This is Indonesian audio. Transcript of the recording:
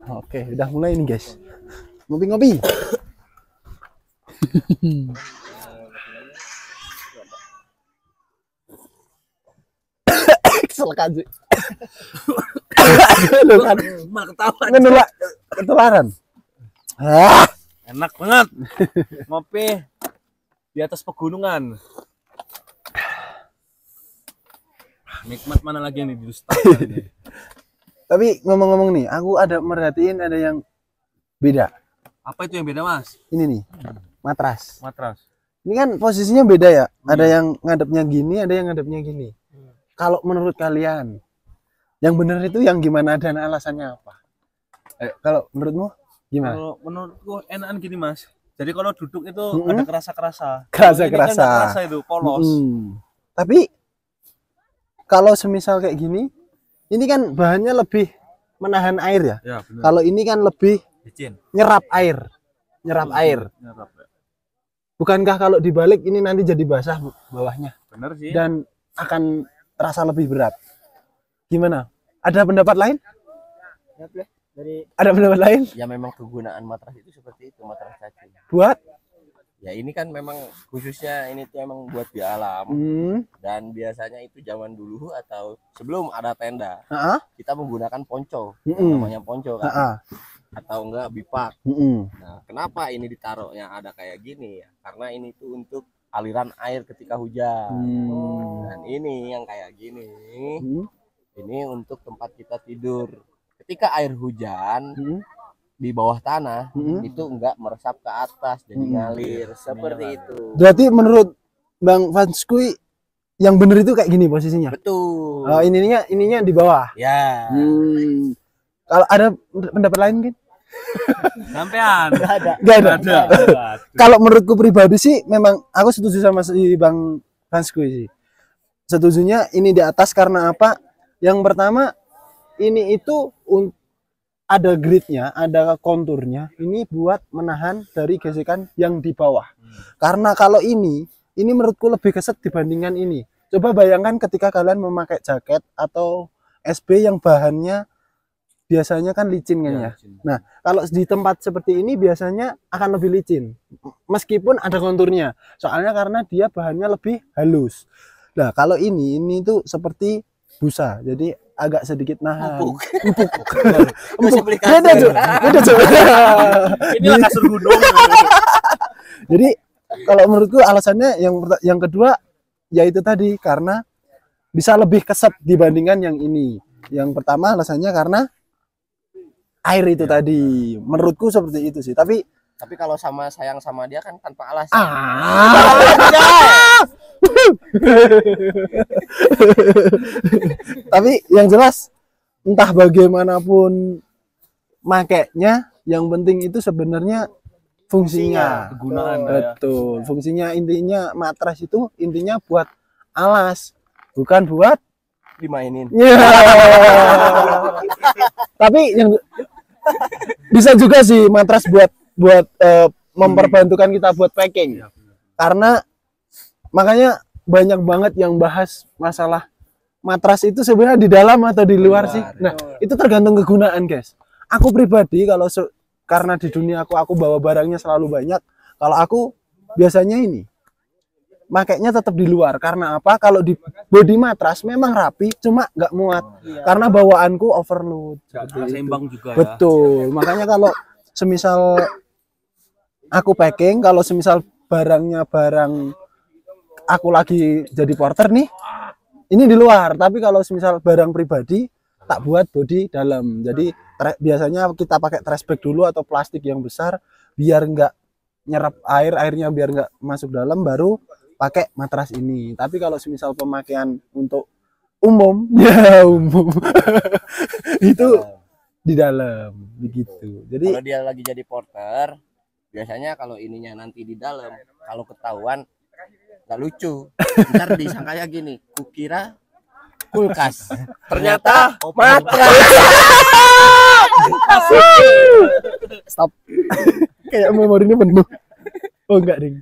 Oke, udah mulai nih guys. Ngopi-ngopi. Kesel kan sih. Lu kan Malah ketawa. ketularan. Enak banget. Ngopi di atas pegunungan. Nikmat mana lagi yang didustakan ini? Tapi ngomong-ngomong nih, aku ada merhatiin ada yang beda. Apa itu yang beda, Mas? Ini nih, matras. Matras. Ini kan posisinya beda ya. Ada yang ngadepnya gini, ada yang ngadepnya gini. Kalau menurut kalian, yang benar itu yang gimana dan alasannya apa? Kalau menurutmu gimana? Kalau menurutku enakan gini, Mas. Jadi kalau duduk itu ada kerasa-kerasa. Kerasa-kerasa. Ini kan nggak kerasa itu, polos. Tapi kalau semisal kayak gini, ini kan bahannya lebih menahan air ya. Ya, benar. Kalau ini kan lebih Licin. nyerap air. Nyerap air. Nyerap, ya. Bukankah kalau dibalik ini nanti jadi basah bawahnya Bener sih. dan akan terasa lebih berat? Gimana? Ada pendapat lain? Ada pendapat lain? Ya memang kegunaan matras itu seperti itu, matras cacing. Buat? Ya ini kan memang khususnya ini tuh emang buat di alam. Dan biasanya itu zaman dulu atau sebelum ada tenda, kita menggunakan ponco, namanya ponco kan, atau enggak bipak. Nah, kenapa ini ditaruhnya ada kayak gini ya? Karena ini tuh untuk aliran air ketika hujan. Dan ini yang kayak gini, ini untuk tempat kita tidur. Ketika air hujan di bawah tanah itu enggak meresap ke atas, jadi ngalir seperti itu. Berarti menurut Bang Vanskui yang benar itu kayak gini posisinya. Betul. Ininya di bawah. Ya. Kalau ada pendapat lain mungkin? Sampean. Gak ada. Kalau menurutku pribadi sih memang aku setuju sama si Bang Vanskui sih. Setujunya ini di atas karena apa? Yang pertama ini itu ada gridnya, ada konturnya. Ini buat menahan dari gesekan yang di bawah. Karena kalau ini menurutku lebih keset dibandingkan ini. Coba bayangkan ketika kalian memakai jaket atau SB yang bahannya biasanya kan licin kan ya. Nah, kalau di tempat seperti ini biasanya akan lebih licin. Meskipun ada konturnya. Soalnya karena dia bahannya lebih halus. Nah, kalau ini tuh seperti busa. Jadi agak sedikit nahan. Empuk. Beda tuh. Inilah kasur gunung. Jadi kalau menurutku alasannya yang kedua yaitu tadi karena bisa lebih keset dibandingkan yang ini. Yang pertama alasannya karena air itu tadi. Menurutku seperti itu sih. Tapi kalau sayang sama dia kan tanpa alasan. Tapi yang jelas entah bagaimanapun makainya, yang penting itu sebenarnya fungsinya. Kegunaan. Betul. Fungsinya intinya matras itu intinya buat alas, bukan buat Dimainin. Tapi yang bisa juga sih matras buat memperbantukan kita buat packing. Karena makanya banyak banget yang bahas masalah matras itu sebenarnya di dalam atau di luar sih. Nah, itu tergantung kegunaan, guys. Aku pribadi kalau karena di dunia aku bawa barangnya selalu banyak. Kalau aku biasanya ini makainya tetap di luar. Karena apa? Kalau di body matras memang rapi, cuma nggak muat. Karena bawaanku overload. Nggak seimbang juga ya. Betul. Makanya kalau semisal aku packing, kalau semisal barang aku lagi jadi porter nih, ini di luar. Tapi kalau semisal barang pribadi, tak buat body dalam. Jadi biasanya kita pakai trash bag dulu atau plastik yang besar biar nggak nyerap airnya biar nggak masuk dalam, baru pakai matras ini. Tapi kalau semisal pemakaian untuk umum itu di dalam begitu. Jadi kalau dia lagi jadi porter, biasanya kalau ininya nanti di dalam, kalau ketahuan nggak lucu. Ntar disangkanya gini, kukira kulkas, ternyata matras. stop. Kayak memorinya penuh. Oh enggak, Ding.